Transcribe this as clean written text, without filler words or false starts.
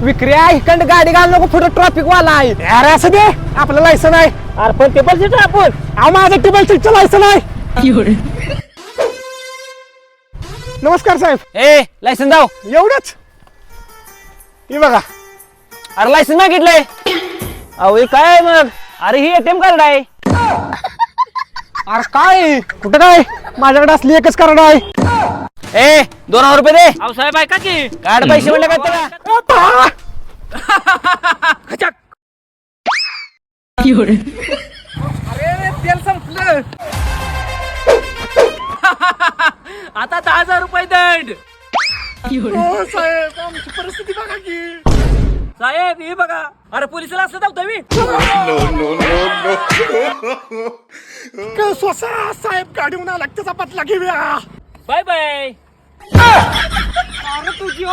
विक्रिया इकडं गाडी घाल नको पुढे ट्रॉफिक वाला आहे. अरे असं दे आपलं लायसन आहे. अरे पण टेबल सीट आपण माझं टेबल सीटचं लायसन आहे. नमस्कार साहेब. लायसन दाव. एवढंच हे बघा. अरे लायसन मागितलंय. अहो हे काय मग. अरे ही एटीएम कार्ड आहे. अरे काय कुठं काय माझ्याकडे असली एकच कार्ड आहे. 2000 रुपये दे. अहो साहेब ऐका की कार्ड पैसे म्हणले काय तुला. अरे तेल संपलं. आता 10,000 रुपये दंड. हो साहेब आमची परिस्थिती बघा की. साहेब हे बघा. अरे पोलिसाला असं जाऊ मी. स्वसा साहेब गाडी म्हणा लागतेचा पतला घेऊया. Bye bye. अरे तुझी